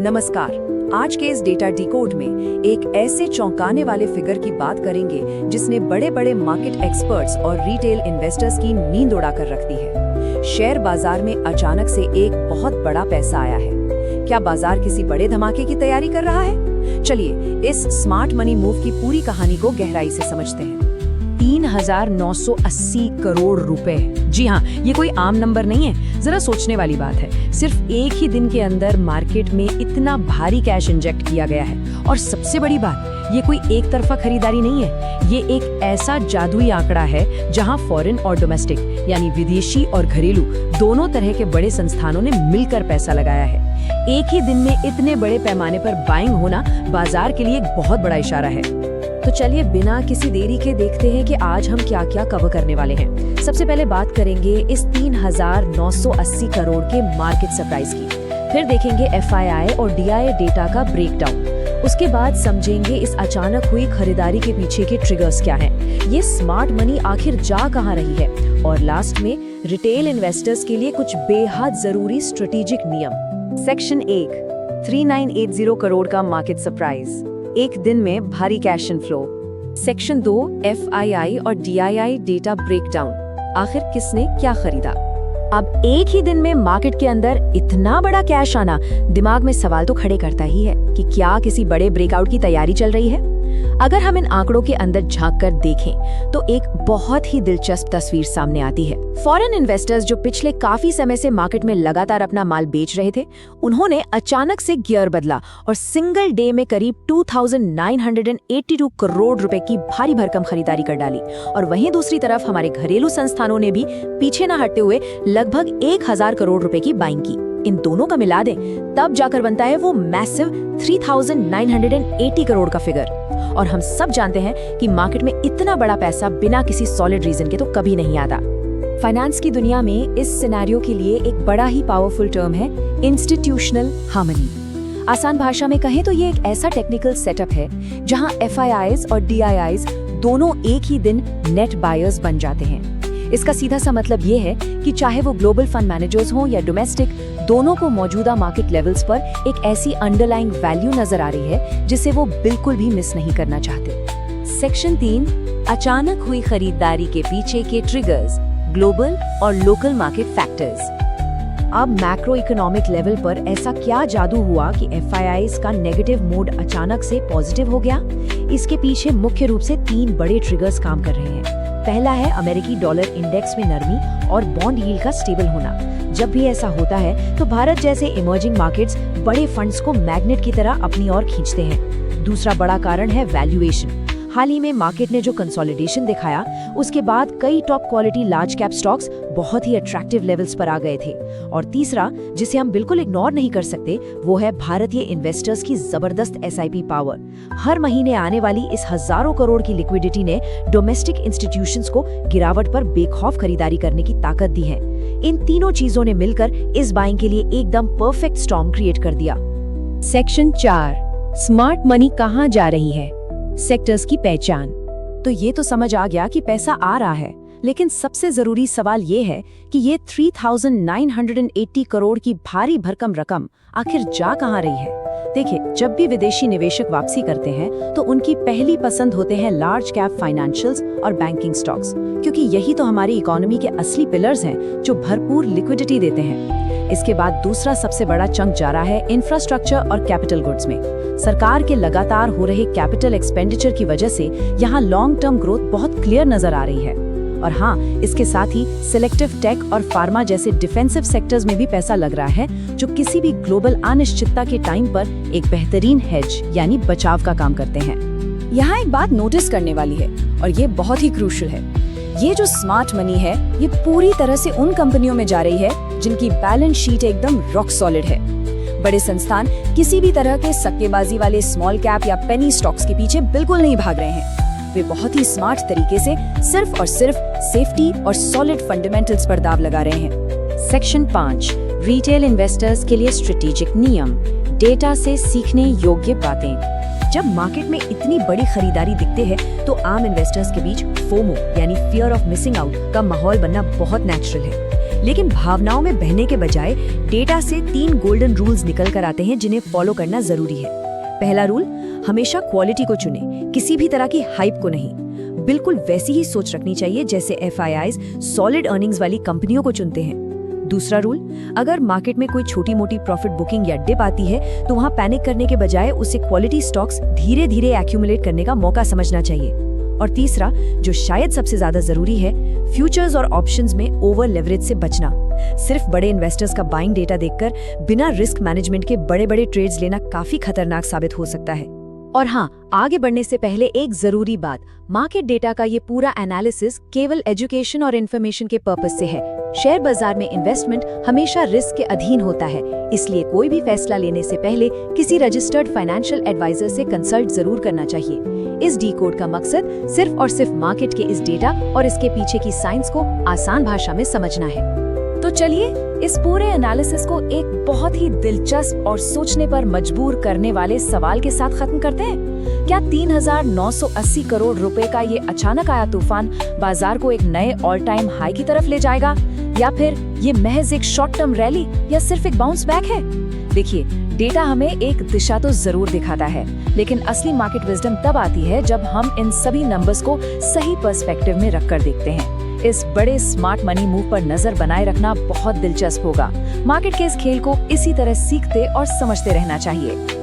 नमस्कार। आज के इस डेटा डिकोड में एक ऐसे चौंकाने वाले फिगर की बात करेंगे जिसने बड़े बड़े मार्केट एक्सपर्ट्स और रिटेल इन्वेस्टर्स की नींद उड़ाकर रख दी है। शेयर बाजार में अचानक से एक बहुत बड़ा पैसा आया है। क्या बाजार किसी बड़े धमाके की तैयारी कर रहा है? चलिए इस स्मार्ट मनी मूव की पूरी कहानी को गहराई से समझते हैं। 3,980 करोड़ रुपए। जी हाँ, ये कोई आम नंबर नहीं है, जरा सोचने वाली बात है। सिर्फ एक ही दिन के अंदर मार्केट में इतना भारी कैश इंजेक्ट किया गया है। और सबसे बड़ी बात, ये कोई एक तरफा खरीदारी नहीं है, ये एक ऐसा जादुई आंकड़ा है जहां फॉरेन और डोमेस्टिक यानी विदेशी और घरेलू दोनों तरह के बड़े संस्थानों ने मिलकर पैसा लगाया है। एक ही दिन में इतने बड़े पैमाने पर बाइंग होना बाजार के लिए एक बहुत बड़ा इशारा है। तो चलिए बिना किसी देरी के देखते हैं कि आज हम क्या क्या कवर करने वाले हैं। सबसे पहले बात करेंगे इस 3,980 करोड़ के मार्केट सरप्राइज की। फिर देखेंगे FII और DII डेटा का ब्रेकडाउन। उसके बाद समझेंगे इस अचानक हुई खरीदारी के पीछे के ट्रिगर्स क्या हैं, ये स्मार्ट मनी आखिर जा कहां रही है, और लास्ट में रिटेल इन्वेस्टर्स के लिए कुछ बेहद जरूरी स्ट्रेटेजिक नियम। सेक्शन 1, 3980 करोड़ का मार्केट सरप्राइज, एक दिन में भारी कैश इनफ्लो। सेक्शन 2, FII और DII डेटा ब्रेकडाउन, आखिर किसने क्या खरीदा। अब एक ही दिन में मार्केट के अंदर इतना बड़ा कैश आना दिमाग में सवाल तो खड़े करता ही है कि क्या किसी बड़े ब्रेकआउट की तैयारी चल रही है। अगर हम इन आंकड़ों के अंदर झांक कर देखें तो एक बहुत ही दिलचस्प तस्वीर सामने आती है। फॉरेन इन्वेस्टर्स जो पिछले काफी समय से मार्केट में लगातार अपना माल बेच रहे थे, उन्होंने अचानक से गियर बदला और सिंगल डे में करीब 2,982 करोड़ रुपए की भारी भरकम खरीदारी कर डाली। और वहीं दूसरी तरफ हमारे घरेलू संस्थानों ने भी पीछे न हटते हुए लगभग 1,000 करोड़ रुपए की बाइंग की। इन दोनों का मिला दें तब जाकर बनता है वो मैसिव 3,980 करोड़ का फिगर। और हम सब जानते हैं कि मार्केट में इतना बड़ा पैसा बिना किसी सॉलिड रीजन के तो कभी नहीं आता। फाइनेंस की दुनिया में इस सिनेरियो के लिए एक बड़ा ही पावरफुल टर्म है इंस्टीट्यूशनल हार्मनी। आसान भाषा में कहें तो ये एक ऐसा टेक्निकल सेटअप है जहां FIIs और DIIs दोनों एक ही दिन नेट बायर्स बन जाते हैं। इसका सीधा सा मतलब ये है कि चाहे वो ग्लोबल फंड मैनेजर्स हों या डोमेस्टिक, दोनों को मौजूदा मार्केट लेवल्स पर एक ऐसी अंडरलाइंग वैल्यू नजर आ रही है जिसे वो बिल्कुल भी मिस नहीं करना चाहते। सेक्शन 3, अचानक हुई खरीदारी के पीछे के ट्रिगर्स, ग्लोबल और लोकल मार्केट फैक्टर्स। अब मैक्रो इकोनॉमिक लेवल पर ऐसा क्या जादू हुआ कि FIIs का नेगेटिव मोड अचानक से पॉजिटिव हो गया? इसके पीछे मुख्य रूप से 3 बड़े ट्रिगर्स काम कर रहे हैं। पहला है अमेरिकी डॉलर इंडेक्स में नरमी और बॉन्ड यील्ड का स्टेबल होना। जब भी ऐसा होता है तो भारत जैसे इमर्जिंग मार्केट्स बड़े फंड्स को मैग्नेट की तरह अपनी ओर खींचते हैं। दूसरा बड़ा कारण है वैल्यूएशन। हाल ही में मार्केट ने जो कंसोलिडेशन दिखाया, उसके बाद कई top quality large cap stocks बहुत ही अट्रैक्टिव लेवल्स पर आ गए थे। और तीसरा, जिसे हम बिल्कुल इग्नोर नहीं कर सकते, वो है भारतीय इन्वेस्टर्स की जबरदस्त SIP पावर। हर महीने आने वाली इस हजारों करोड़ की लिक्विडिटी ने डोमेस्टिक इंस्टीट्यूशंस को गिरावट पर बेखौफ खरीदारी करने की ताकत दी है। इन तीनों चीजों ने मिलकर इस बाइंग के लिए एकदम परफेक्ट स्टॉर्म क्रिएट कर दिया। सेक्शन 4, स्मार्ट मनी कहां जा रही है, सेक्टर्स की पहचान। तो ये तो समझ आ गया कि पैसा आ रहा है, लेकिन सबसे जरूरी सवाल ये है कि ये 3,980 करोड़ की भारी भरकम रकम आखिर जा कहां रही है। देखिए, जब भी विदेशी निवेशक वापसी करते हैं तो उनकी पहली पसंद होते हैं लार्ज कैप फाइनेंशियल्स और बैंकिंग स्टॉक्स, क्योंकि यही तो हमारी इकोनॉमी के असली पिलर्स हैं जो भरपूर लिक्विडिटी देते हैं। इसके बाद दूसरा सबसे बड़ा चंक जा रहा है इंफ्रास्ट्रक्चर और कैपिटल गुड्स में। सरकार के लगातार हो रहे कैपिटल एक्सपेंडिचर की वजह से यहाँ लॉन्ग टर्म ग्रोथ बहुत क्लियर नजर आ रही है। और हाँ, इसके साथ ही सिलेक्टिव टेक और फार्मा जैसे डिफेंसिव सेक्टर्स में भी पैसा लग रहा है, जो किसी भी ग्लोबल अनिश्चितता के टाइम पर एक बेहतरीन हेज यानी बचाव का काम करते हैं। यहाँ एक बात नोटिस करने वाली है और ये बहुत ही क्रूशियल है। ये जो स्मार्ट मनी है, ये पूरी तरह से उन कंपनियों में जा रही है जिनकी बैलेंस शीट एकदम रॉक सॉलिड है। बड़े संस्थान किसी भी तरह के सट्टेबाजी वाले स्मॉल कैप या पेनी स्टॉक्स के पीछे बिल्कुल नहीं भाग रहे हैं। वे बहुत ही स्मार्ट तरीके से सिर्फ और सिर्फ सेफ्टी और सॉलिड फंडामेंटल्स पर दाव लगा रहे हैं। सेक्शन 5, रिटेल इन्वेस्टर्स के लिए स्ट्रेटेजिक नियम, डेटा से सीखने योग्य बातें। जब मार्केट में इतनी बड़ी खरीदारी दिखते हैं तो आम इन्वेस्टर्स के बीच फोमो यानी फियर ऑफ मिसिंग आउट का माहौल बनना बहुत नेचुरल है। लेकिन भावनाओं में बहने के बजाय डेटा से 3 गोल्डन रूल्स निकल कर आते हैं जिन्हें फॉलो करना जरूरी है। पहला रूल, हमेशा क्वालिटी को चुने, किसी भी तरह की हाइप को नहीं। बिल्कुल वैसी ही सोच रखनी चाहिए जैसे FIIs सॉलिड अर्निंग्स वाली कंपनियों को चुनते हैं। दूसरा रूल, अगर मार्केट में कोई छोटी मोटी प्रॉफिट बुकिंग या डिप आती है तो वहां पैनिक करने के बजाय उसे क्वालिटी स्टॉक्स धीरे धीरे एक्यूमुलेट करने का मौका समझना चाहिए। और तीसरा, जो शायद सबसे ज्यादा जरूरी है, फ्यूचर्स और ऑप्शंस में ओवर लेवरेज से बचना। सिर्फ बड़े इन्वेस्टर्स का बाइंग डेटा देखकर बिना रिस्क मैनेजमेंट के बड़े बड़े ट्रेड्स लेना काफी खतरनाक साबित हो सकता है। और हाँ, आगे बढ़ने से पहले एक जरूरी बात, मार्केट डेटा का ये पूरा एनालिसिस केवल एजुकेशन और इन्फॉर्मेशन के पर्पस से है। शेयर बाजार में इन्वेस्टमेंट हमेशा रिस्क के अधीन होता है, इसलिए कोई भी फैसला लेने से पहले किसी रजिस्टर्ड फाइनेंशियल एडवाइजर से कंसल्ट जरूर करना चाहिए। इस डीकोड का मकसद सिर्फ और सिर्फ मार्केट के इस डेटा और इसके पीछे की साइंस को आसान भाषा में समझना है। तो चलिए इस पूरे एनालिसिस को एक बहुत ही दिलचस्प और सोचने पर मजबूर करने वाले सवाल के साथ खत्म करते हैं। क्या 3,980 करोड़ रुपए का ये अचानक आया तूफान बाजार को एक नए ऑल टाइम हाई की तरफ ले जाएगा, या फिर ये महज एक शॉर्ट टर्म रैली या सिर्फ एक बाउंस बैक है? देखिए, डेटा हमें एक दिशा तो जरूर दिखाता है, लेकिन असली मार्केट विजडम तब आती है जब हम इन सभी नंबर्स को सही पर्सपेक्टिव में रखकर देखते हैं। इस बड़े स्मार्ट मनी मूव पर नजर बनाए रखना बहुत दिलचस्प होगा। मार्केट के इस खेल को इसी तरह सीखते और समझते रहना चाहिए।